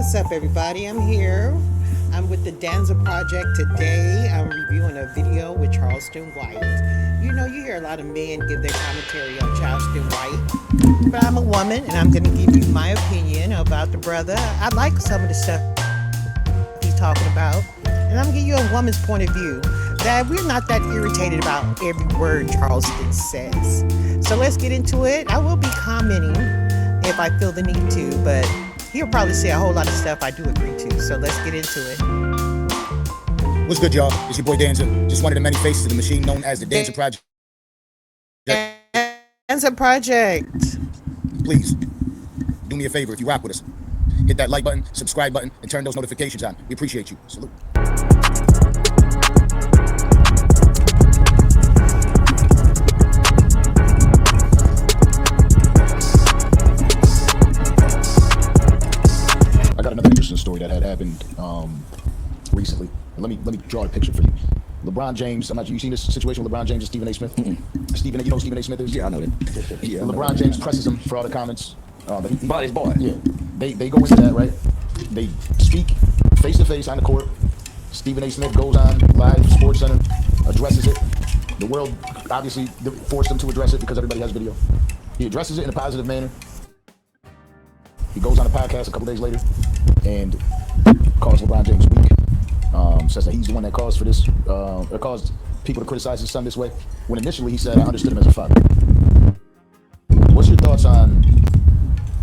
What's up, everybody? I'm here. I'm with the Danza Project today. I'm reviewing a video with Charleston White. You know, you hear a lot of men give their commentary on Charleston White, but I'm a woman and I'm going to give you my opinion about the brother. I like some of the stuff he's talking about, and I'm going to give you a woman's point of view that we're not that irritated about every word Charleston says. So let's get into it. I will be commenting if I feel the need to, but he'll probably say a whole lot of stuff I do agree to. So let's get into it. What's good, y'all? It's your boy Danza, just one of the many faces of the machine known as the Danza Project. Danza Project. Please, do me a favor if you rock with us. Hit that like button, subscribe button, and turn those notifications on. We appreciate you. Salute. I got another interesting story that had happened recently. Let me draw a picture for you. LeBron James. You seen this situation with LeBron James and Stephen A. Smith? Mm-mm. Stephen, you know who Stephen A. Smith is? Yeah, I know that. Yeah, LeBron James presses him for all the comments. But his boy. Yeah, they go into that, right? They speak face to face on the court. Stephen A. Smith goes on live Sports Center, addresses it. The world obviously forced him to address it because everybody has video. He addresses it in a positive manner. He goes on a podcast a couple days later and calls LeBron James weak. Says that he's the one that caused for this, or caused people to criticize his son this way. When initially he said, I understood him as a father. What's your thoughts on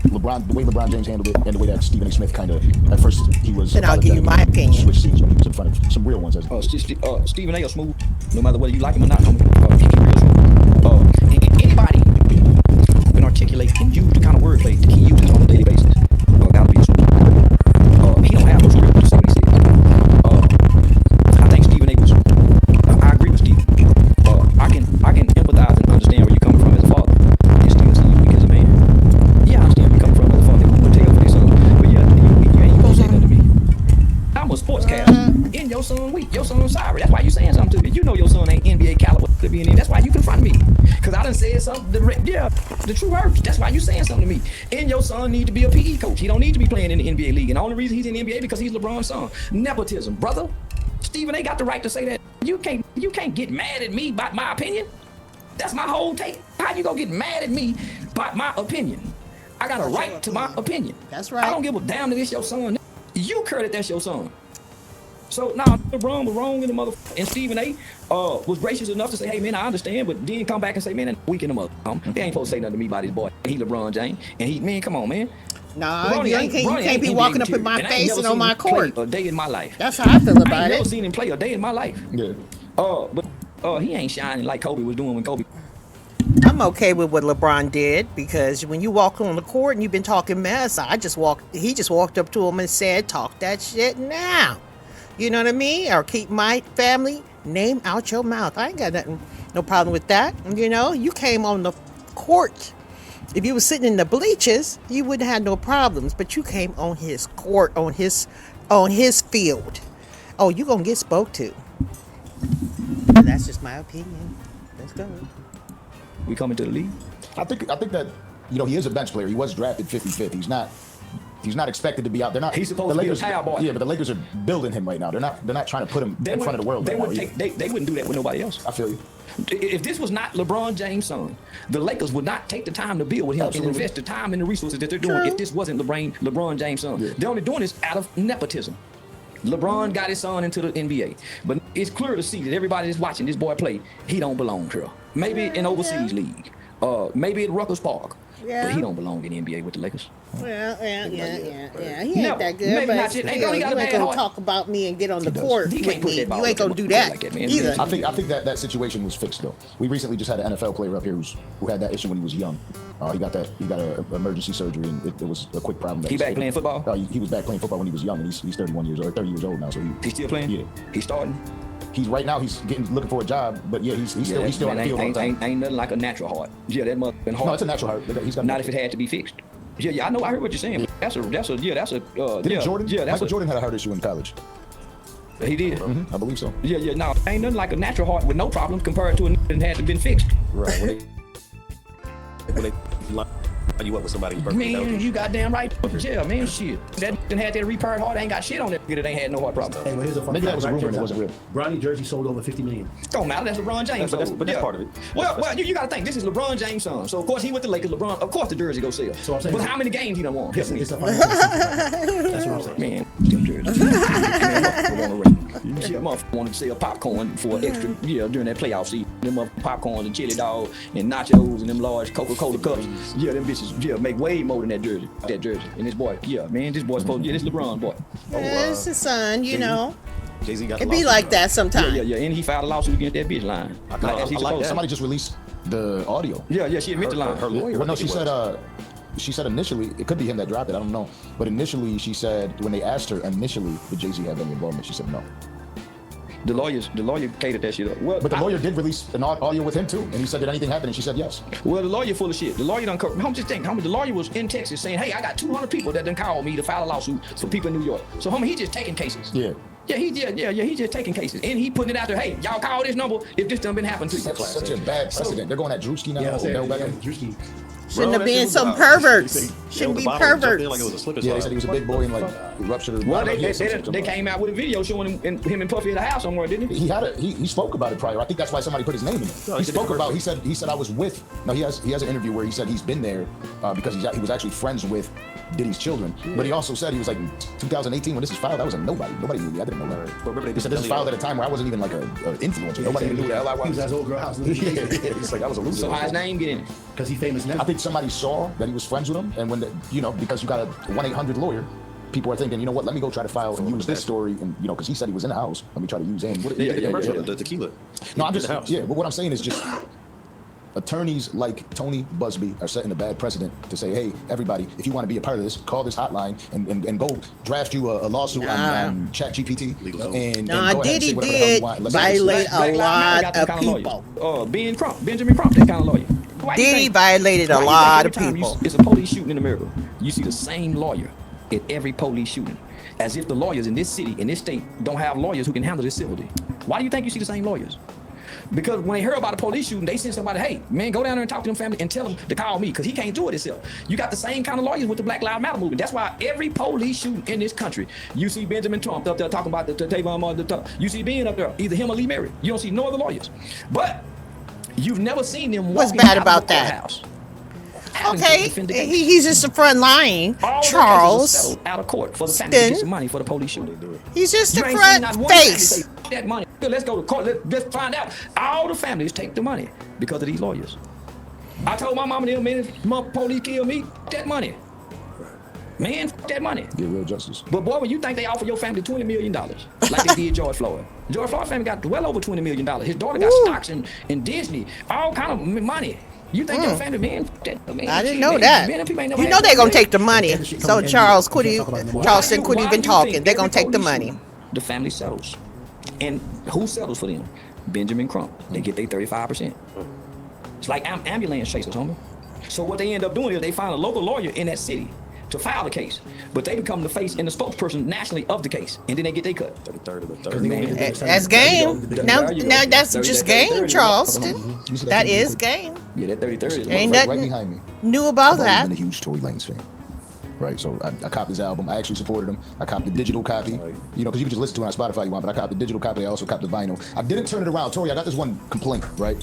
the way LeBron James handled it and the way that Stephen A. Smith kind of, at first he was... Then I'll give you my opinion. Switch scenes when he was in front of some real ones. Stephen A. is smooth, no matter whether you like him or not. He real smooth. Anybody who can articulate and use the kind of wordplay that he uses on a daily basis, gotta be smooth. He don't have no script to say what he said. I think Stephen A. was... I agree with Stephen. I can empathize and understand where you're coming from as a father. And Stephen sees you weak as a man. Yeah, I understand where you're coming from as a father. Who would take up for their son? But yeah, you ain't gonna say nothing to me. I'm a sportscaster. And your son weak. Your son sorry. That's why you saying something to me. You know your son ain't NBA caliber to be in there. That's why you confront me. Because I done said something, the true words. That's why you saying something to me. And your son need to be a PE coach. He don't need to be playing in the NBA league. And the only reason he's in the NBA because he's LeBron's son. Nepotism, brother. Stephen A. got the right to say that. You can't get mad at me about my opinion. That's my whole take. How you gonna get mad at me about my opinion? I got a right to my opinion. That's right. I don't give a damn that it's your son. You care that that's your son. So now LeBron was wrong in the motherfucker, and Stephen A. Was gracious enough to say, "Hey man, I understand," but then come back and say, "Man, that weak in the mother. They ain't supposed to say nothing to me about his boy. He LeBron James, and man, come on, man." Nah, you can't be walking up in my face and on my court. A day in my life. That's how I feel about it. I ain't never seen him play a day in my life. Yeah. But he ain't shining like Kobe was doing when Kobe. I'm okay with what LeBron did because when you walk on the court and you've been talking mess, he just walked up to him and said, "Talk that shit now." You know what I mean? Or keep my family name out your mouth. I ain't got no problem with that. You know, you came on the court. If you were sitting in the bleachers, you wouldn't have no problems. But you came on his court, on his field. Oh, you gonna get spoke to. That's just my opinion. Let's go. We coming to the league. I think that he is a bench player. He was drafted 55th. He's not expected to be out. They're not. He's supposed to be a towel boy. Yeah, but the Lakers are building him right now. They're not trying to put him in front of the world. They wouldn't do that with nobody else. I feel you. If this was not LeBron James' son, the Lakers would not take the time to build with him and invest the time and the resources that they're doing. If this wasn't LeBron James' son, they're only doing this out of nepotism. LeBron got his son into the NBA, but it's clear to see that everybody that's watching this boy play, he don't belong here. Maybe in overseas league, maybe at Ruckers Park, but he don't belong in the NBA with the Lakers. Well, yeah. He ain't that good, maybe but not still, yet. you ain't gonna talk about me and get on the court with me. You ain't gonna do that either. I think that situation was fixed though. We recently just had an NFL player up here who had that issue when he was young. He got an emergency surgery and it was a quick problem. He back playing football? He was back playing football when he was young, and he's 30 years old now. So he's still playing. Yeah, he's starting. He's right now. He's looking for a job, but yeah, he's still on the field all the time. Ain't nothing like a natural heart. Yeah, that must have been hard. No, it's a natural heart. He's got not if it had to be fixed. Yeah, I know. I heard what you're saying. Michael Jordan had a heart issue in college. He did. Mm-hmm. I believe so. Yeah. No, ain't nothing like a natural heart with no problems compared to a that had to been fixed. Right. you up with somebody's birthday. Man, you goddamn right. Yeah, man, shit. That done had that repaired heart, ain't got shit on it. It ain't had no heart problem. Hey, well, here's a fun Maybe that fact. was a rumor and it wasn't real. Bronny jersey sold over 50 million. Don't matter, that's LeBron James. But that's part of it. Well, you gotta think, this is LeBron James' son. So, of course, he went to Lakers. LeBron, of course, the jersey go sell. So I'm saying- But how many games he done won? Help me. It's a fun fact. That's what I'm saying. Man, them jerseys. Yeah, motherfucker wanted to sell popcorn for extra, during that playoff season. Them popcorn and chili dog and nachos and them large Coca-Cola cups. Yeah, them bitches, make way more than that jersey. And this boy, this boy's supposed to, this LeBron boy. Yeah, it's his son, you know. Jay-Z got It be like that sometimes. Yeah, and he filed a lawsuit against that bitch line. As he's supposed to. Somebody just released the audio. Yeah, she admitted the line. Her lawyer. Well, no, she said initially, it could be him that dropped it, I don't know. But initially, she said, when they asked her initially, did Jay-Z have any involvement? She said no. The lawyer catered that shit up. Well, But the lawyer did release an audio with him too, and he said, did anything happen? And she said yes. Well, the lawyer full of shit. The lawyer done cover. Homie, just think, the lawyer was in Texas saying, hey, I got 200 people that done called me to file a lawsuit for people in New York. So, homie, he just taking cases. Yeah. Yeah, he's just taking cases. And he putting it out there, hey, y'all call this number if this done been happening to you. That's such a bad precedent. They're going at Drewski now. Yeah, I'm saying, Odell yeah, Beckham. Drewski. Shouldn't have that been shit was some wild. perverts. Yeah, Shouldn't with be the bottle, he jumped perverts. in like it was a slip and Yeah, they slide. said he was a big boy and like ruptured. Well, I don't know, they came out with a video showing him and Puffy at the house somewhere, didn't he? He spoke about it prior. I think that's why somebody put his name in it. No, He he spoke did it about. first. He said I was with. No, he has an interview where he said he's been there because he was actually friends with Diddy's children. But he also said he was like 2018 when this was filed. I was a nobody. Nobody knew me. I didn't know that. But remember they He said this was filed at a time where I wasn't even like a influencer. Nobody even knew who the hell I He was was. at his old girl house. Yeah, it's like I was a loser. So how his name get in? Because he famous now. I think somebody saw that he was friends with him, and when because you got a 1-800 lawyer, people are thinking, you know what? Let me go try to file and use this story, and because he said he was in the house, let me try to use him. They did the commercial, the tequila. No, I'm In just the house. But what I'm saying is just attorneys like Tony Busby are setting a bad precedent to say, hey, everybody, if you want to be a part of this, call this hotline and go draft you a lawsuit on ChatGPT. Legal zone. And Nah, go ahead and say Diddy whatever the hell you did want. Let's violate Black a Lives Matter got lot that of kind of people. lawyer. Benjamin Crump, that kind of lawyer. Why you Diddy think- violated why a you lot think of every time people. It's a police shooting in America. You see the same lawyer at every police shooting. As if the lawyers in this city, in this state, don't have lawyers who can handle this civilly. Why do you think you see the same lawyers? Because when they hear about a police shooting, they send somebody, hey, man, go down there and talk to them family and tell them to call me because he can't do it himself. You got the same kind of lawyers with the Black Lives Matter movement. That's why every police shooting in this country, you see Benjamin Trump up there talking about the Tavon Martin, you see Ben up there, either him or Lee Merritt. You don't see no other lawyers. But you've never seen them What's walking bad out about of the that? courthouse. having to Okay, defend the case. he's just a front line. All the cases are Charles. settled out of court for the family to Stin. get some money for the police shooting. He's just You a ain't seen not front one family face. say, "F that money. Let's go to court. Let's find out." All the families take the money because of these lawyers. I told my mama, them man, my police kill me, f that money. Man, f that money. Get real justice. But boy, when you think they offer your family $20 million, like they did George Floyd. George Floyd's family got well over $20 million. His daughter got stocks in Disney, all kind of money. You think your family, man, f that, man, I didn't shit, know man, that. man, them people ain't never You had know they're gonna $20 take the money. So Charles, Charleston quit Why even you talking. think They're gonna every take the police money. shooting, the family settles. And who settles for them? Benjamin Crump. They get their 35%. It's like ambulance chasers, homie. So what they end up doing is they find a local lawyer in that city to file the case, but they become the face and the spokesperson nationally of the case, and then they get their cut. A third of the third. Man, That's game. Now that's just game, Charleston. You see That thing is real quick? game. Yeah, that 30-30. Ain't Right nothing behind me. new about I've always that. been a huge Tory Lanez fan. Right, so I copped his album. I actually supported him. I copped the digital copy. You know, because you can just listen to it on Spotify you want, but I copped the digital copy. I also copped the vinyl. I didn't turn it around. Tory, I got this one complaint, right?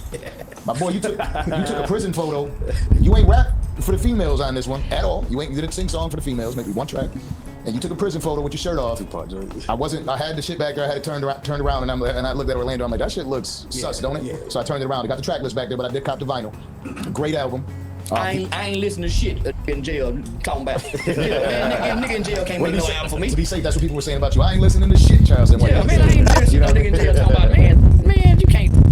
My boy, you took a prison photo. You ain't rap for the females on this one at all. You didn't sing song for the females, maybe one track. And you took a prison photo with your shirt off. I had the shit back there. I had it turned around, and I looked at Orlando. I'm like, that shit looks sus, don't it? Yeah. So I turned it around. I got the track list back there, but I did cop the vinyl. Great album. I ain't listening to shit in jail talking about. Man, nigga in jail can't make no album for me. To be safe, that's what people were saying about you. I ain't listening to shit, Charleston. Yeah, man, I ain't listening to no nigga in jail talking about, man,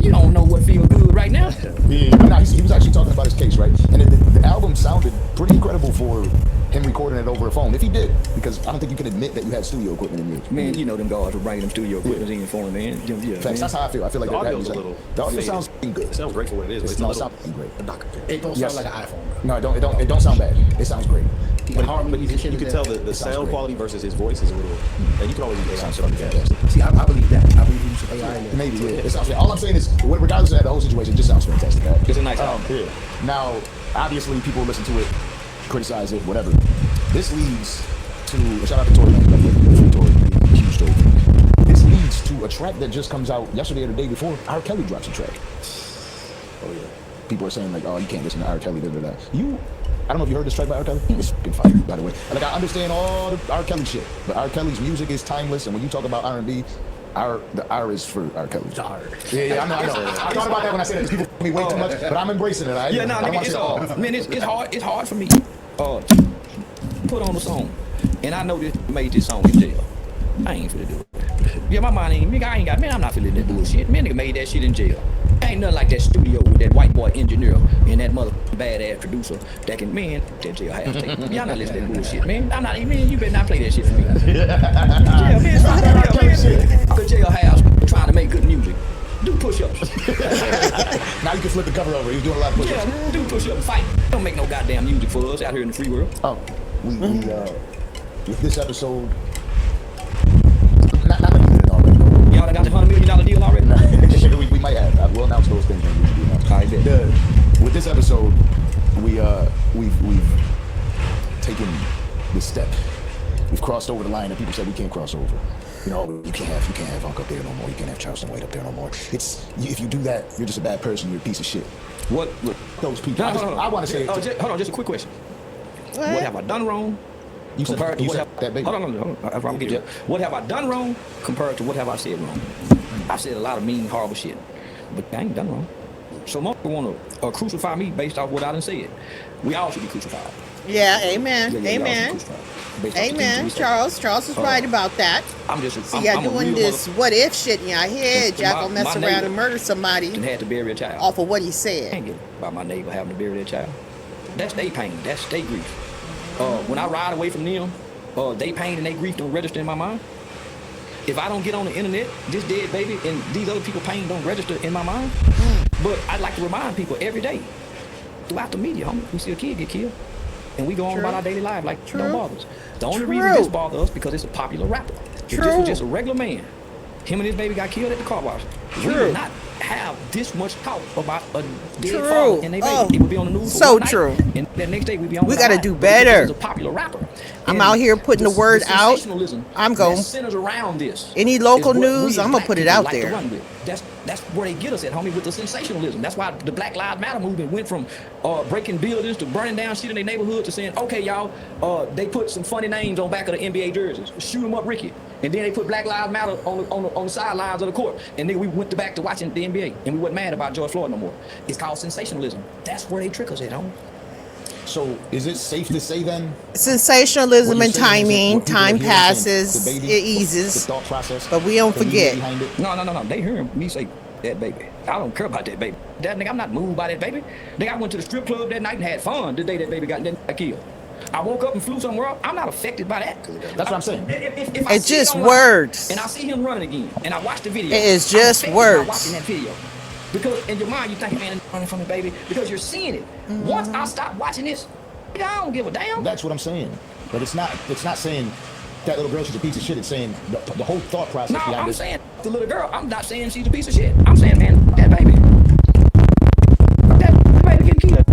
you don't know what feel good right now. Yeah, but no, he was actually talking about his case, right? And the album sounded pretty incredible for him recording it over a phone. If he did, because I don't think you can admit that you had studio equipment in yours. Man, you know them guys were bringing them studio equipment in for him, man. Yeah, Facts, man. that's how I feel. I feel like The that audio's a little the audio faded. sounds good. It sounds great for what it is, but It's it's a not little sounding great. It don't Yes. sound like an iPhone, bro. No, it don't sound bad. It sounds great. But harmonies and shit. You can tell the sound great. quality versus his voice is a little. And you can always use AI shit on the gas. See, I believe that. I believe you should AI in there. Maybe, yeah. It sounds great. All I'm saying is, regardless of that, the whole situation, it just sounds fantastic. Right? It's a nice album. Yeah. Now, obviously, people listen to it criticize it, whatever. This leads to, shout out to Tory Lanez, by the way, free Tory, huge Tory. This leads to a track that just comes out yesterday or the day before. R. Kelly drops a track. Oh yeah. People are saying like, oh, you can't listen to R. Kelly, da da da. I don't know if you heard this track by R. Kelly. It's been fire, by the way. Like, I understand all the R. Kelly shit, but R. Kelly's music is timeless, and when you talk about R&B, the R is for R. Kelly. Yeah, I know. I thought about that when I said it. People me way too much, but I'm embracing it. Yeah, no, nigga, it's hard. Man, it's hard. It's hard for me. Put on a song, and I know this made this song in jail. I ain't finna do it. Yeah, my mind ain't. Nigga, I ain't got. Man, I'm not feeling that bullshit. Man, nigga made that shit in jail. Ain't nothing like that studio with that white boy engineer and that mother badass producer that can, man, that jailhouse tape. Y'all not listening to that bullshit, man. I'm not, man, you better not play that shit for me. Yeah, man, stop that shit. The jailhouse trying to make good music. Do push-ups. Now you can flip the cover over. He's doing a lot of push-ups. Yeah, do push-ups. Fight. Don't make no goddamn music for us out here in the free world. Oh, we with this episode, not already. Y'all done got the $100 million deal already? we might have. We'll announce those things when we should be announced. All right, bet. With this episode, we've taken the step. We've crossed over the line that people said we can't cross over. You know, you can't have Unc up there no more. You can't have Charleston White up there no more. If you do that, you're just a bad person. You're a piece of shit. What? Look, those people. No. I want to say. Hold on, just a quick question. What? What have I done wrong? You said compared to what that have, baby. hold on. I'm getting to what have I done wrong compared to what have I said wrong? I said a lot of mean, horrible shit, but I ain't done wrong. So most people want to crucify me based off what I done said. We all should be crucified. Yeah, amen. Yeah, Amen. Amen. Charles Charles is right about that. I'm just. See, y'all doing this what if shit in your head. Y'all gonna mess my around neighbor and murder somebody and had to bury a child. off of what he I said. can't give about my neighbor having to bury their child. That's their pain. That's their grief. When I ride away from them, they pain and they grief don't register in my mind. If I don't get on the internet, this dead baby and these other people pain don't register in my mind. But I'd like to remind people every day, throughout the media, homie, we see a kid get killed, and we go on about our daily life like it don't bother us. The only reason this bothers us because it's a popular rapper. If this was just a regular man, him and his baby got killed at the car wash, we would not have this much talk about a dead father and their baby. It would be on the news. So night, true. and the next day we'd be on. We gotta do But better. He's a popular rapper. I'm And out here putting the word out. sensationalism I'm going. that centers around this. Any is local what we news, as I'm gonna black put it people out like to there. run with. That's where they get us at, homie, with the sensationalism. That's why the Black Lives Matter movement went from breaking buildings to burning down shit in their neighborhood to saying, okay, y'all, they put some funny names on back of the NBA jerseys. Shoot them up, Ricky. And then they put Black Lives Matter on the sidelines of the court. And then we went back to watching the NBA. And we wasn't mad about George Floyd no more. It's called sensationalism. That's where they trick us at, homie. So is it safe to say then? Sensationalism what and you're saying is timing. what people are Time hearing passes. saying, It the baby, eases. The thought process. But we don't the meaning forget. behind it. No. They hearing me say that baby. I don't care about that baby. That nigga, I'm not moved by that baby. Nigga, I went to the strip club that night and had fun the day that baby got killed. I woke up and flew somewhere else. I'm not affected by that. That's what I'm saying. If I It's see it just online words. And I see him running again, and I watch the video. It is I'm just affected words. by watching that video. Because in your mind, you think, man, running from the baby, because you're seeing it. Once I stop watching this, nigga, I don't give a damn. That's what I'm saying. But it's not saying that little girl she's a piece of shit. It's saying the whole thought process No, behind I'm this. saying the little girl. I'm not saying she's a piece of shit. I'm saying, man, that baby. That baby getting killed.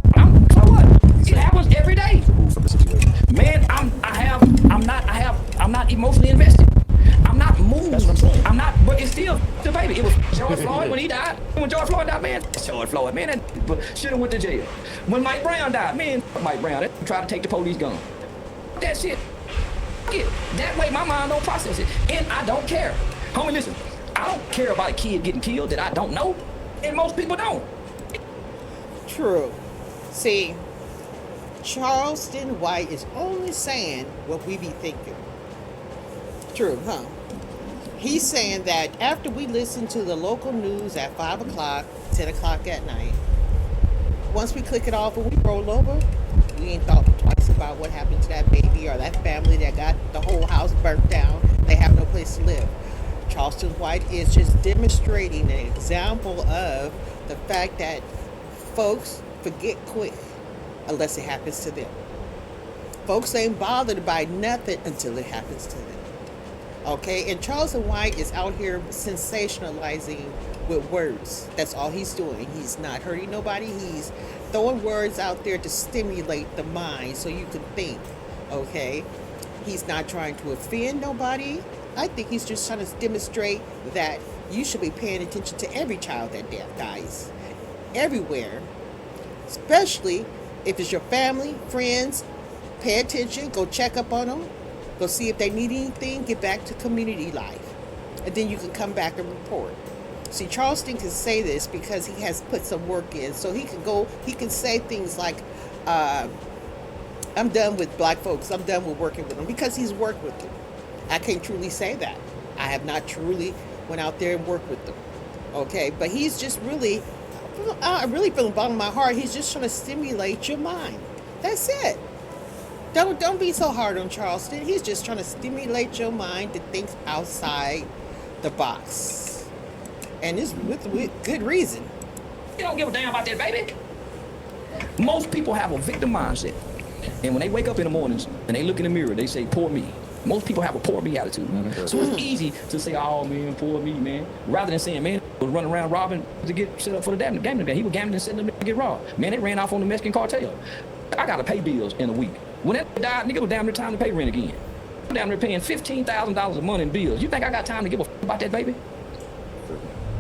So what? It happens every day. Move from the situation. Man, I'm not emotionally invested. I'm not moved. That's what I'm saying. I'm not, but it's still the baby. It was George Floyd when he died. When George Floyd died, man, George Floyd, man, that should have went to jail. When Mike Brown died, man, Mike Brown, that tried to take the police gun. That shit. That way my mind don't process it. And I don't care. Homie, listen, I don't care about a kid getting killed that I don't know. And most people don't. True. See, Charleston White is only saying what we be thinking. True, huh? He's saying that after we listen to the local news at 5 o'clock, 10 o'clock at night, once we click it off and we roll over, we ain't thought twice about what happened to that baby or that family that got the whole house burnt down. They have no place to live. Charleston White is just demonstrating an example of the fact that folks forget quick unless it happens to them. Folks ain't bothered by nothing until it happens to them. Okay, and Charleston White is out here sensationalizing with words. That's all he's doing. He's not hurting nobody. He's throwing words out there to stimulate the mind so you can think, okay? He's not trying to offend nobody. I think he's just trying to demonstrate that you should be paying attention to every child that dies, everywhere, especially if it's your family, friends. Pay attention, go check up on them, go see if they need anything, get back to community life, and then you can come back and report. See, Charleston can say this because he has put some work in, so he can say things like, I'm done with black folks, I'm done with working with them, because he's worked with them. I can't truly say that. I have not truly went out there and worked with them, okay? But he's just really, from the bottom of my heart, he's just trying to stimulate your mind. That's it. Don't be so hard on Charleston. He's just trying to stimulate your mind to think outside the box. And it's with good reason. You don't give a damn about that, baby. Most people have a victim mindset. And when they wake up in the mornings and they look in the mirror, they say, poor me. Most people have a poor me attitude. So it's easy to say, oh man, poor me, man. Rather than saying, man, was running around robbing to get set up for the gambling game. He was gambling and setting them to get robbed. Man, they ran off on the Mexican cartel. I gotta pay bills in a week. When that died, nigga was damn near time to pay rent again. I'm damn near paying $15,000 a month in bills. You think I got time to give a f about that, baby?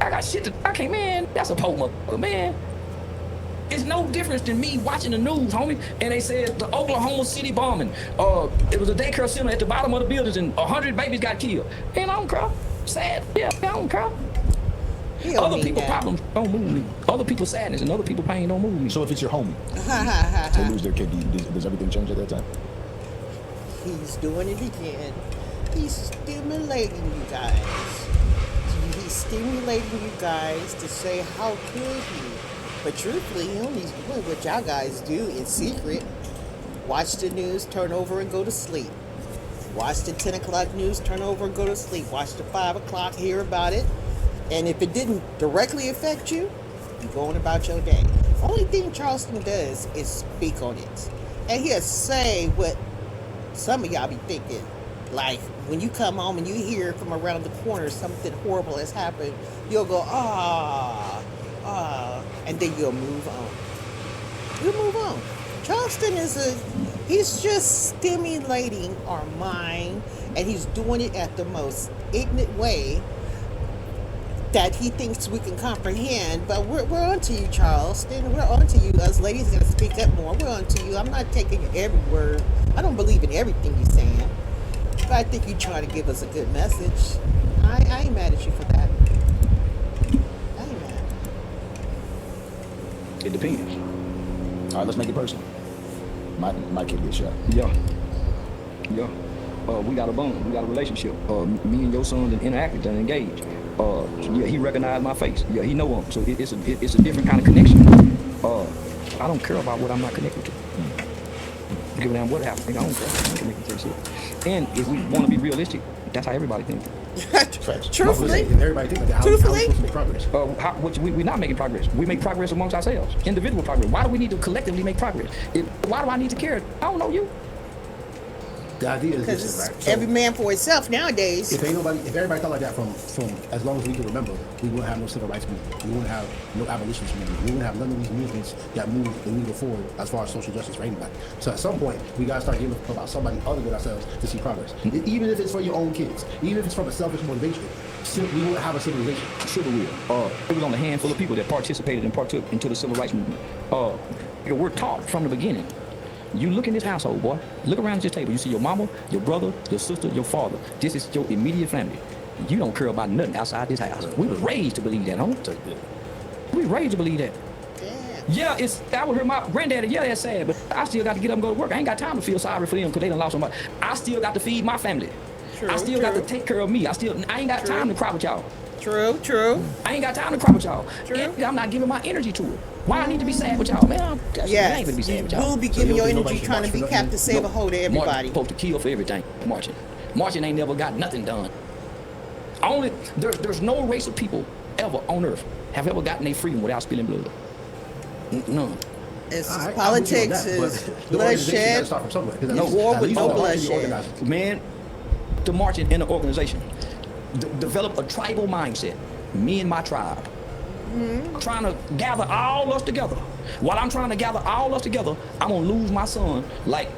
I got shit to, I can't, man, that's a poor motherfucker, man. It's no difference than me watching the news, homie, and they said the Oklahoma City bombing. It was a daycare center at the bottom of the buildings and 100 babies got killed. And I don't cry. Sad. Yeah, I don't cry. Other people's problems don't move me. Other people's sadness and other people's pain don't move me. So if it's your homie, to lose their kid, does everything change at that time? He's doing it again. He's stimulating you guys. He's stimulating you guys to say, how could he? But truthfully, he only doing what y'all guys do in secret. Watch the news, turn over and go to sleep. Watch the 10 o'clock news, turn over and go to sleep. Watch the 5 o'clock, hear about it. And if it didn't directly affect you, you're going about your day. Only thing Charleston does is speak on it. And he'll say what some of y'all be thinking. Like, when you come home and you hear from around the corner something horrible has happened, you'll go, and then you'll move on. You'll move on. Charleston he's just stimulating our mind, and he's doing it at the most ignorant way that he thinks we can comprehend. But we're on to you, Charleston. We're on to you. Us ladies are going to speak up more. We're on to you. I'm not taking every word. I don't believe in everything you're saying. But I think you try to give us a good message. I ain't mad at you for that. I ain't mad. It depends. All right, let's make it personal. My kid gets shot. Yeah. We got a bond. We got a relationship. Me and your son done interacted, done engaged. Yeah, he recognized my face. Yeah, he know him. So it's a different kind of connection. I don't care about what I'm not connected to. Give a damn what happened. I don't care. I'm connected to shit. And if we want to be realistic, that's how everybody thinks. Truthfully, everybody think like that. How are we supposed to make progress? We're not making progress. We make progress amongst ourselves. Individual progress. Why do we need to collectively make progress? Why do I need to care? I don't know you. The idea is because this, it's right? So, every man for himself nowadays. if everybody thought like that from as long as we can remember, we wouldn't have no civil rights movement. We wouldn't have no abolitionist movement. We wouldn't have none of these movements that move the needle forward as far as social justice for anybody. So at some point, we gotta start giving about somebody other than ourselves to see progress. Even if it's for your own kids, even if it's from a selfish motivation, we wouldn't have a civilization. Civil war. It was only a handful of people that participated and partook into the civil rights movement. We're taught from the beginning. You look in this household, boy. Look around this table. You see your mama, your brother, your sister, your father. This is your immediate family. You don't care about nothing outside this house. We were raised to believe that, homie. We were raised to believe that. Yeah, I would hear my granddaddy, yeah, that's sad, but I still got to get up and go to work. I ain't got time to feel sorry for them because they done lost somebody. I still got to feed my family. I still got to take care of me. I ain't got time to cry with y'all. True. I ain't got time to cry with y'all. I'm not giving my energy to it. Why I need to be sad with y'all, man? I ain't gonna be sad with y'all. You'll be giving your energy trying to be Captain Save a Hold to everybody. Marching supposed to kill for everything. Marching ain't never got nothing done. There's no race of people ever on earth have ever gotten their freedom without spilling blood. None. It's politics, is bloodshed. No war with no bloodshed. Man, the marching in an organization. Develop a tribal mindset. Me and my tribe. I'm trying to gather all us together. While I'm trying to gather all us together, I'm gonna lose my son like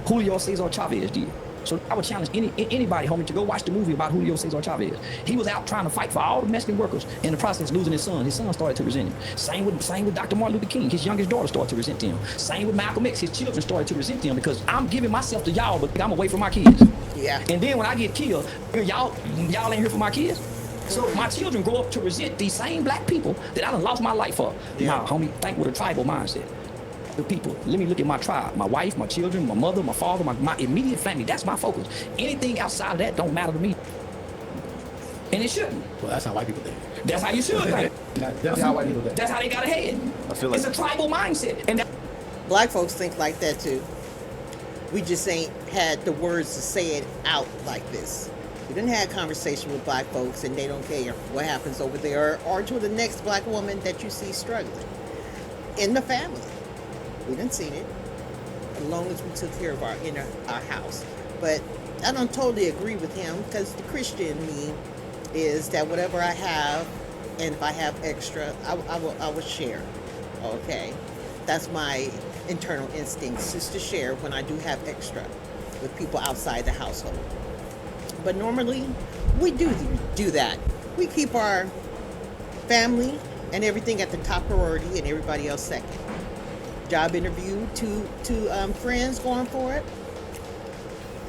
Julio Cesar Chavez did. So I would challenge anybody, homie, to go watch the movie about Julio Cesar Chavez. He was out trying to fight for all the Mexican workers. In the process, losing his son. His son started to resent him. Same with Dr. Martin Luther King. His youngest daughter started to resent him. Same with Malcolm X. His children started to resent him because I'm giving myself to y'all, but I'm away from my kids. Yeah. And then when I get killed, y'all ain't here for my kids. So my children grow up to resent these same black people that I done lost my life for. Yeah. Now, homie, think with a tribal mindset. The people. Let me look at my tribe, my wife, my children, my mother, my father, my immediate family. That's my focus. Anything outside of that don't matter to me. And it shouldn't. Well, that's how white people think. That's how you should think. That's how white people think. That's how they got ahead. I feel like It's a tribal mindset. And Black folks think like that too. We just ain't had the words to say it out like this. We didn't have conversation with black folks and they don't care what happens over there or to the next black woman that you see struggling in the family. We didn't see it as long as we took care of our house. But I don't totally agree with him because the Christian in me is that whatever I have, and if I have extra, I will share. Okay, that's my internal instincts, is to share when I do have extra with people outside the household. But normally we do that. We keep our family and everything at the top priority and everybody else second. Job interview, two friends going for it.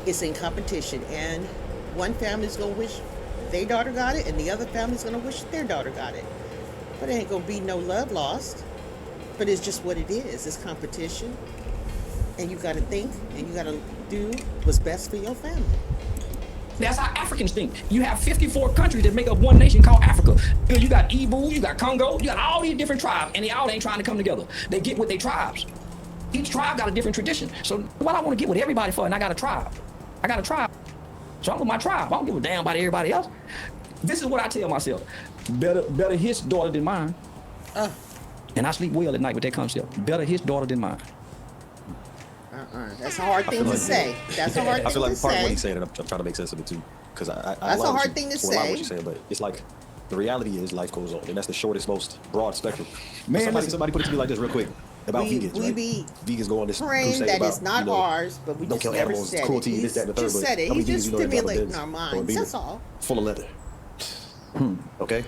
It's in competition, and one family's gonna wish their daughter got it, and the other family's gonna wish their daughter got it. But it ain't gonna be no love lost. But it's just what it is. It's competition, and you gotta think, and you gotta do what's best for your family. that's how Africans think. You have 54 countries that make up one nation called Africa. You got Ibu, you got Congo, you got all these different tribes, and they all ain't trying to come together. They get with their tribes. Each tribe got a different tradition. So what I want to get with everybody for, and I got a tribe. So I'm with my tribe. I don't give a damn about everybody else. This is what I tell myself. Better his daughter than mine. And I sleep well at night with that concept. Better his daughter than mine. That's a hard thing to say. That's a hard thing to say. I feel like part of what he's saying, and I'm trying to make sense of it too, because I That's a hard thing to I love say. what you're saying, but it's like the reality is life goes on, and that's the shortest, most broad spectrum. Man, somebody put it to me like this real quick about vegans. We right? be vegans go on this praying crusade that about, it's not ours, but we don't just kill never animals, said it's cruelty, it. this, that, and the third. Just but said it. how many He's just vegans you know that drive a stimulating Benz our or a minds. Beamer That's all. full of leather? Okay,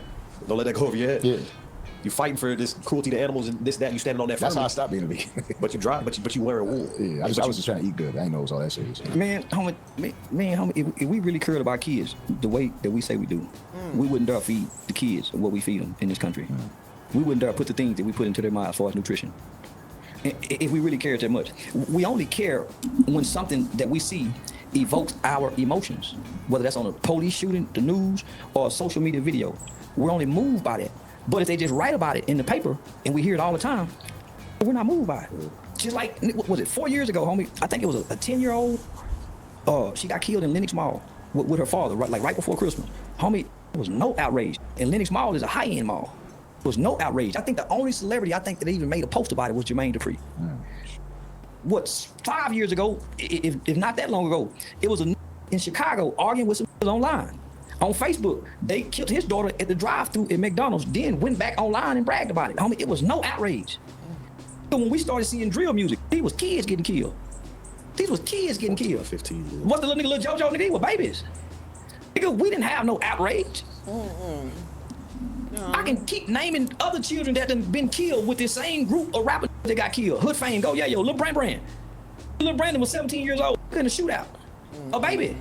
don't let that go over your head. Yeah. You fighting for this cruelty to animals and this, that. You standing on that. That's how I firmly. stopped being a vegan. But you drive, but you wearing wool. Yeah, I was just trying to eat good. I ain't know it was all that serious. Man, homie, if we really cared about kids the way that we say we do, we wouldn't dare feed the kids what we feed them in this country. We wouldn't dare put the things that we put into their minds as far as nutrition. If we really cared that much. We only care when something that we see evokes our emotions, whether that's on a police shooting, the news, or a social media video. We're only moved by that. But if they just write about it in the paper and we hear it all the time, we're not moved by it. Just like, what was it, 4 years ago, homie? I think it was a 10-year-old. She got killed in Lenox Mall with her father, right before Christmas. Homie, there was no outrage. And Lenox Mall is a high-end mall. There was no outrage. I think the only celebrity that even made a post about it was Jermaine Dupri. What, 5 years ago, if not that long ago, it was in Chicago arguing with some online. On Facebook, they killed his daughter at the drive-thru at McDonald's, then went back online and bragged about it. Homie, it was no outrage. When we started seeing drill music, these was kids getting killed. These was kids getting killed. 15 years. What the little JoJo nigga, they were babies. Nigga, we didn't have no outrage. No. I can keep naming other children that have been killed with this same group of rappers that got killed. Hood fame, go, yeah, yo, Lil Brand. Lil Brandon was 17 years old in a shootout. A baby.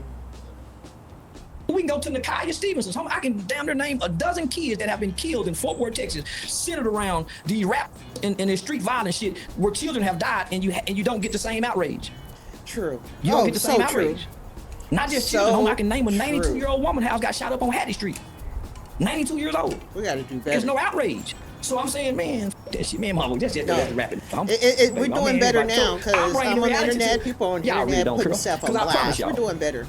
We can go to Nakaya Stevenson's home. I can damn near name a dozen kids that have been killed in Fort Worth, Texas, centered around the rap and the street violence shit, where children have died and you don't get the same outrage. True. You don't get the same so true. outrage. Not just So children. Home. I can name a true. 92-year-old woman house got shot up on Hattie Street. 92 years old. We got to do better. There's no outrage. So I'm saying, man, that shit, man, mama, just rapping. We're doing better now because I'm on the internet. People on the internet putting stuff on blast. We're doing better.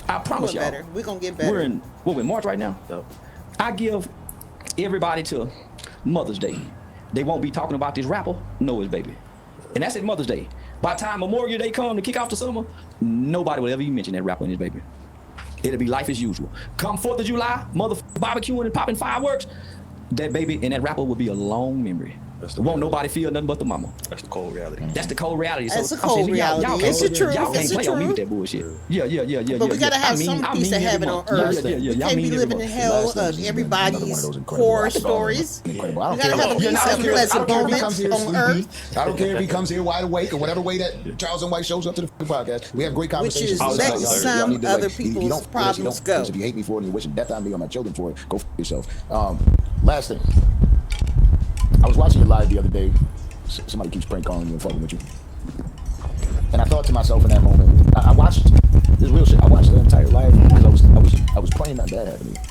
I promise y'all. Better. We're going to get better. We're in March right now. Yep. I give everybody to Mother's Day. They won't be talking about this rapper, Noah's baby. And that's at Mother's Day. By the time Memorial Day come to kick off the summer, nobody will ever even mention that rapper and his baby. It'll be life as usual. Come 4th of July, barbecuing and popping fireworks, that baby and that rapper will be a long memory. Won't nobody feel nothing but the mama. That's the cold reality. That's the cold reality. That's so the cold reality. It's the truth. Y'all can't It's the play on me with truth. that bullshit. Yeah. But we gotta have some piece of heaven on earth. We can't be living in hell of everybody's horror stories. We Incredible. I don't gotta care. have a piece of pleasant moments on earth. I don't care if he comes here wide awake or whatever way that Charleston White shows up to the podcast. We have great conversations. Which is let some other people's don't- problems go. If you hate me for it and you're wishing death on me or my children for it, go f yourself. Last thing. I was watching you live the other day. Somebody keeps prank calling you and fucking with you. And I thought to myself in that moment, I watched this real shit. I watched the entire live because I was praying nothing bad happened to me.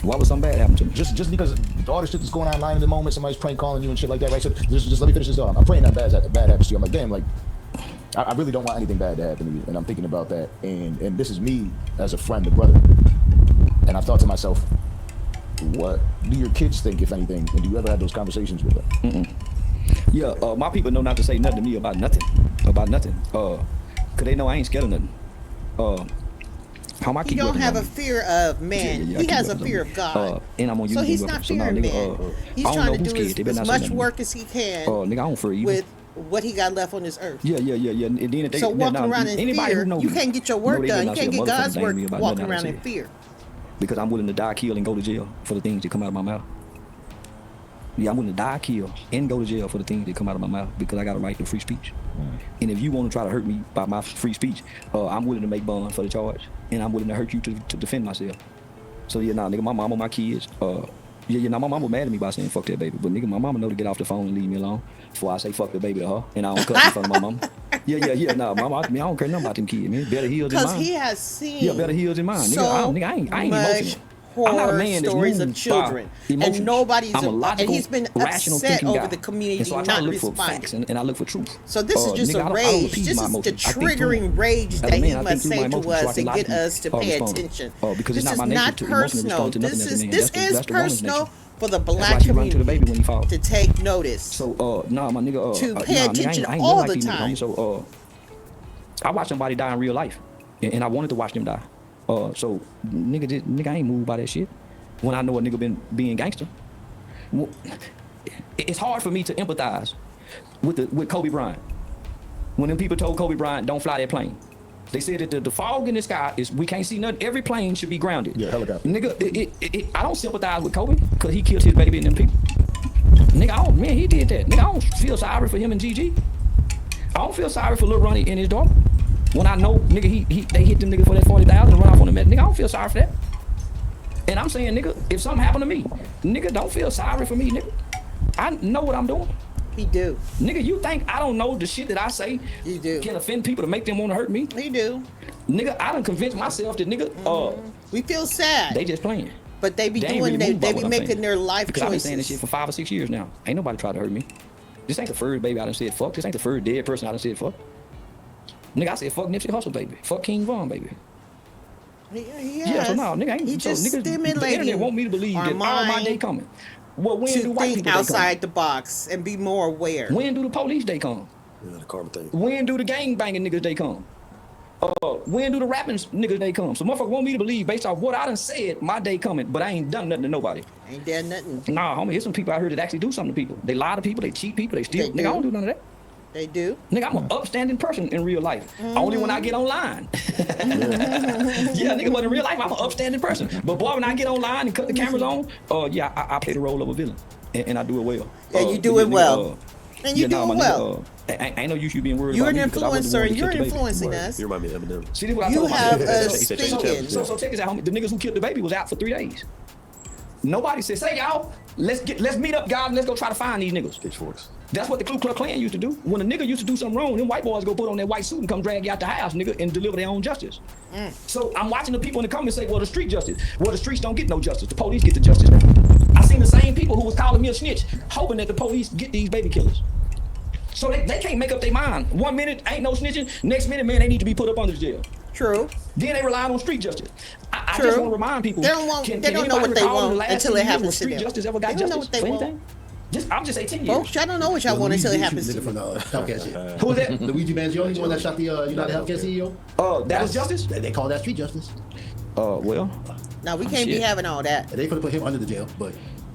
Why would something bad happen to me? Just because all the shit that's going on online in the moment, somebody's prank calling you and shit like that, right? So just let me finish this off. I'm praying that bad happens to you. I'm like, damn, like I really don't want anything bad to happen to you, and I'm thinking about that. And this is me as a friend, a brother. And I thought to myself, what do your kids think, if anything? And do you ever have those conversations with them? Yeah, my people know not to say nothing to me about nothing. Cause they know I ain't scared of nothing. How my He keep don't working have on a me. fear of man. Yeah, I He keep has a working on fear me. of God. And I'm gonna use So them he's weapons. not So now, fearing nigga, man. He's I don't trying know to who's do scared. They better as not say much nothing. work as he can Nigga, I don't fear you. with what he got left on this earth. Yeah. And then if they, So walking now, around in anybody fear, who know you me can't get your know work they done. better You not can't say a get God's motherfucking work thing to me about walking nothing I around in said. fear. Because I'm willing to die, kill, and go to jail for the things that come out of my mouth. Yeah, I'm willing to die, kill, and go to jail for the things that come out of my mouth because I got a right to free speech. And if you want to try to hurt me by my free speech, I'm willing to make bond for the charge, and I'm willing to hurt you to defend myself. So yeah, nigga, my mama, my kids, my mama mad at me by saying fuck that baby, but nigga, my mama know to get off the phone and leave me alone before I say fuck the baby to her, and I don't cuss in front of my mama. Mama, I don't care nothing about them kids, man. Better heels than Because mine. he has seen Better heels than mine. so Nigga, I ain't much emotional. I'm not a horror man that's stories of moved children, by emotions. and nobody's I'm a logical, and he's been rational upset thinking over guy. the community and so I try not to look for facts responding. and I look for truth. So this is just nigga, a I don't rage. appease This my is the emotions. I think through triggering them. rage As a that man, he I think must through say my to emotions so I us can and get logically, us to pay respond. attention. Because This it's not is my nature not to emotionally personal. respond to nothing This as a is man. this That's is the woman's personal nature. for the That's black why she run to the baby when he community fall. to take notice. So my nigga, To pay nigga, attention I ain't all nothing the these niggas, time. homie. So I watched somebody die in real life, and I wanted to watch them die. So nigga, I ain't moved by that shit. When I know a nigga been being gangster, well, it's hard for me to empathize with Kobe Bryant. When them people told Kobe Bryant don't fly that plane, they said that the fog in the sky is we can't see nothing. Every plane should be grounded. Yeah, helicopter. Nigga, I don't sympathize with Kobe because he killed his baby and them people. Nigga, he did that. Nigga, I don't feel sorry for him and Gigi. I don't feel sorry for Lil Ronnie and his daughter. When I know, nigga, they hit them nigga for that 40,000 and run off on the med. Nigga, I don't feel sorry for that. And I'm saying, nigga, if something happened to me, nigga, don't feel sorry for me, nigga. I know what I'm doing. He do. Nigga, you think I don't know the shit that I say You do. can offend people to make them want to hurt me? He do. Nigga, I done convinced myself that nigga, We feel sad, they just playing. but they be They ain't doing really moved by they what be I'm making saying. their life Because I've been saying this shit choices. for 5 or 6 years now. Ain't nobody tried to hurt me. This ain't the first baby I done said fuck. This ain't the first dead person I done said fuck. Nigga, I said fuck Nipsey Hussle, baby. Fuck King Von, baby. Yeah, so no, nigga, He ain't so just niggas. The stimulating internet want me to believe our that all my mind day coming. Well, when do to white think people day come? outside the box and be more aware. When do the police day come? Yeah, the karma thing. When do the gang banging niggas they come? When do the rapping niggas they come? So motherfucker want me to believe based off what I done said, my day coming, but I ain't done nothing to nobody. Ain't there nothing. Nah, homie, here's some people out here that actually do something to people. They lie to people, they cheat people, they steal. They Nigga, I do. don't do none of that. They do. Nigga, I'm an upstanding person in real life. Only when I get online. Yeah, nigga, but in real life, I'm an upstanding person. But boy, when I get online and cut the cameras on, I play the role of a villain. And I do it well. And you do it well. And you do nah, it my well. Nigga, ain't no use you being worried You're about an me because I wasn't the influencer one and who you're killed the baby. influencing Right. us. You remind me of Eminem. See, this is what I You told myself. have us He said, check thinking. yourself. So check this out, homie. The niggas who killed the baby was out for 3 days. Nobody said, say y'all, let's meet up, guys, and let's go try to find these niggas. Pitchforks. That's what the Ku Klux Klan used to do. When a nigga used to do something wrong, them white boys go put on their white suit and come drag you out the house, nigga, and deliver their own justice. So I'm watching the people in the comments say, well, the street justice. Well, the streets don't get no justice. The police get the justice now. I seen the same people who was calling me a snitch, hoping that the police get these baby killers. So they can't make up their mind. 1 minute ain't no snitching, next minute, man, they need to be put up under the jail. True. Then they rely on street justice. I True. just want to remind people. They don't want- can they don't know anybody what they recall in want the last until 10 it years happens when to street them. justice ever got They don't know justice what they for want. anything? I'm just say 10 years. Folks, y'all don't know what y'all want until it happens to From you. the healthcare shit. Who was that? Luigi Mangione, the one that shot the United Healthcare CEO. That was justice? They call that street justice. Well, Now we can't be Shit. having all that. And they could have put him under the jail, but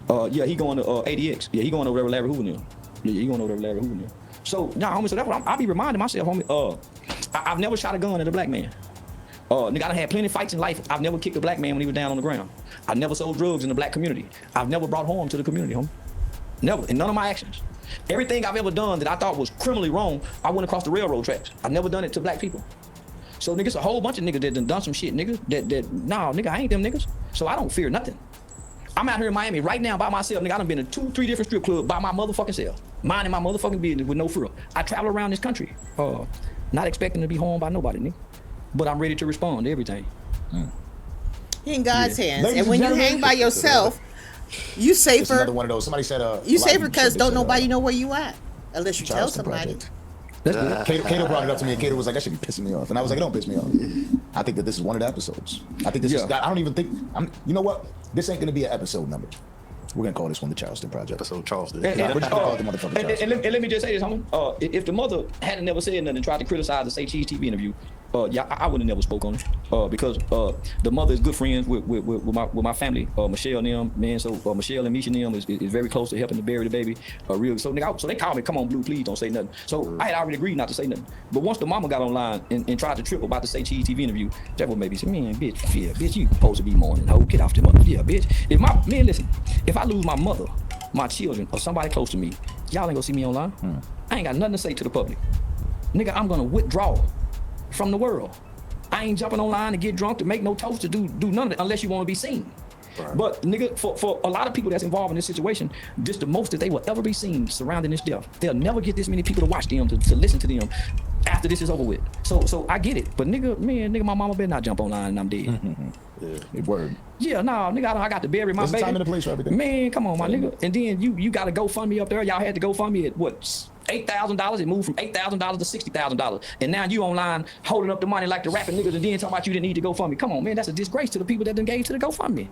Yeah, he going to ADX. Yeah, he going over there with Larry Hoover now. Yeah, he going over there with Larry Hoover now. So, nah, homie, so that's what I'll be reminding myself, homie. I've never shot a gun at a black man. Nigga, I done had plenty of fights in life. I've never kicked a black man when he was down on the ground. I never sold drugs in the black community. I've never brought harm to the community, homie. Never, in none of my actions. Everything I've ever done that I thought was criminally wrong, I went across the railroad tracks. I've never done it to black people. So, nigga, it's a whole bunch of niggas that done some shit, nigga. Nah, nigga, I ain't them niggas. So I don't fear nothing. I'm out here in Miami right now by myself, nigga. I done been to 2-3 different strip clubs by my motherfucking self. Minding my motherfucking business with no fear. I travel around this country, not expecting to be harmed by nobody, nigga. But I'm ready to respond to everything. In God's hands. Ladies And when and you gentlemen. hang by yourself, you It's safer. another one of those. Somebody said, You a lot of safer people because said don't they said, nobody know where you at. Unless you tell Charleston somebody. Project. That's good. Kato brought it up to me, and Kato was like, "That should be pissing me off." And I was like, "It don't piss me off. I think that this is one of the episodes. I think this is. Yeah. I don't even think. You know what? This ain't gonna be an episode number. We're gonna call this one the Charleston Project. Episode Charleston. And, We're just gonna call it the motherfucking Charleston. and let me just say this, homie. If the mother hadn't never said nothing and tried to criticize the Say Cheese TV interview, yeah, I would have never spoke on it. Because the mother is good friends with my family, Michelle and them, man. So Michelle and Misha and them is very close to helping to bury the baby. So nigga, so they called me, come on, Blue, please don't say nothing. So I had already agreed not to say nothing. But once the mama got online and tried to trip about the Say Cheese TV interview, that what made me say, man, bitch, yeah, bitch, you supposed to be mourning, ho, get off the mother, yeah, bitch. Listen, if I lose my mother, my children, or somebody close to me, y'all ain't gonna see me online. I ain't got nothing to say to the public. Nigga, I'm gonna withdraw from the world. I ain't jumping online to get drunk, to make no toast, to do none of it unless you want to be seen. Right. But nigga, for a lot of people that's involved in this situation, this the most that they will ever be seen surrounding this death. They'll never get this many people to watch them, to listen to them after this is over with. So I get it. But nigga, my mama better not jump online and I'm dead. Yeah, word. Yeah, nah, nigga, I got to bury my There's baby. a time and a place for everything. Man, come on, my nigga. And then you got to GoFundMe up there. Y'all had to GoFundMe at what? $8,000. It moved from $8,000 to $60,000. And now you online holding up the money like the rapping niggas and then talking about you didn't need to GoFundMe. Come on, man, that's a disgrace to the people that done gave to the GoFundMe.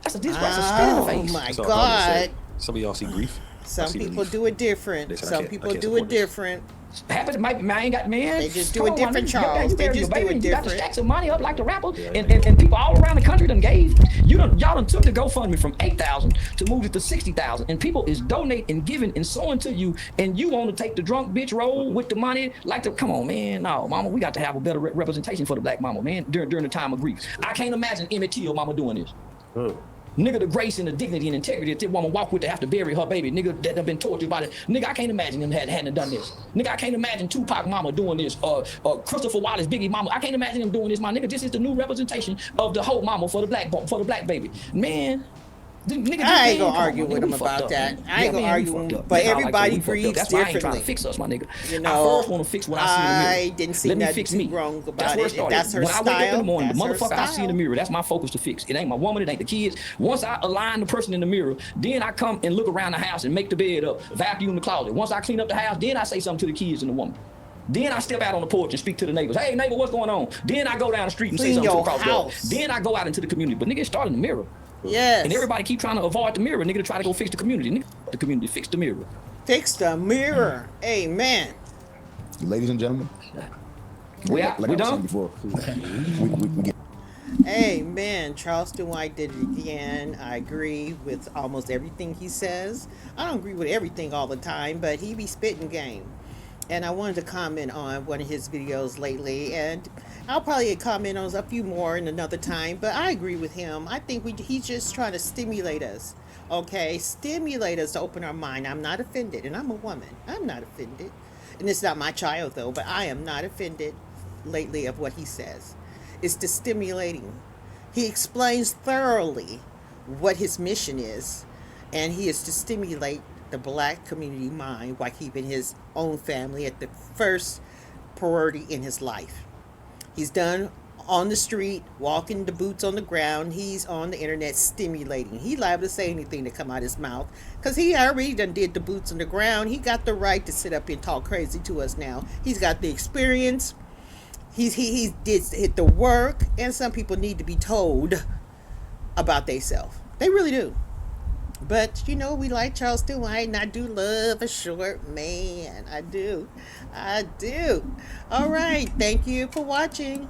That's a disgrace. A spit in the Oh face. my That's all I'm gonna say. God. Some of y'all see grief. I Some see people relief. do it different. They said, I Some can't- people I can't do it support this. different. Happens, I ain't got, man. They just do come it on, different, nigga. Charles. You They bury just your do baby, it you got the different. stacks of money up like the rappers, and people all around the country done gave. Y'all done took the GoFundMe from 8,000 to move it to 60,000, and people is donating and giving and sowing to you, and you want to take the drunk bitch role with the money like the. Come on, man. No, mama, we got to have a better representation for the black mama, man. During the time of grief, I can't imagine Emmett Till mama doing this. Nigga, the grace and the dignity and integrity that this woman walk with to have to bury her baby. Nigga, that have been tortured by it. Nigga, I can't imagine them hadn't done this. Nigga, I can't imagine Tupac mama doing this. Christopher Wallace, Biggie mama. I can't imagine them doing this, my nigga. This is the new representation of the whole mama for the black baby. Man. Nigga, I ain't gonna come on, argue nigga, with we him fucked about up, that. man. I ain't gonna man, we argue fucked with him, up. but That's all I like everybody to say, we fucked up. grieves That's why I ain't trying to differently. fix us, my nigga. You I know, first want to fix what I see in the mirror. I didn't see Let me nothing fix too me. wrong about That's where it. If started. that's her When I wake up in the style, morning, the that's her motherfucker I see in the style. mirror, that's my focus to fix. It ain't my woman, it ain't the kids. Once I align the person in the mirror, then I come and look around the house and make the bed up, vacuum the closet. Once I clean up the house, then I say something to the kids and the woman. Then I step out on the porch and speak to the neighbors. Hey, neighbor, what's going on? Then I go down the street and say Clean something to the your cross guard. house. Then I go out into the community. But nigga, it started in the mirror. Yes. And everybody keep trying to avoid the mirror, nigga, to try to go fix the community. Nigga, the community, fix the mirror. Fix the mirror. Amen. Ladies and gentlemen, We like I done? was saying before, we get Amen. Charleston White did it again. I agree with almost everything he says. I don't agree with everything all the time, but he be spitting game. And I wanted to comment on one of his videos lately, and I'll probably comment on a few more in another time, but I agree with him. I think he's just trying to stimulate us, okay? Stimulate us to open our mind. I'm not offended, and I'm a woman. I'm not offended. And it's not my child, though, but I am not offended lately of what he says. It's the stimulating. He explains thoroughly what his mission is, and he is to stimulate the black community mind while keeping his own family at the first priority in his life. He's done on the street, walking the boots on the ground. He's on the internet stimulating. He liable to say anything that come out his mouth because he already done did the boots on the ground. He got the right to sit up and talk crazy to us now. He's got the experience. He did hit the work, and some people need to be told about themselves. They really do. But, you know, we like Charleston White, and I do love a short man. I do. All right. Thank you for watching.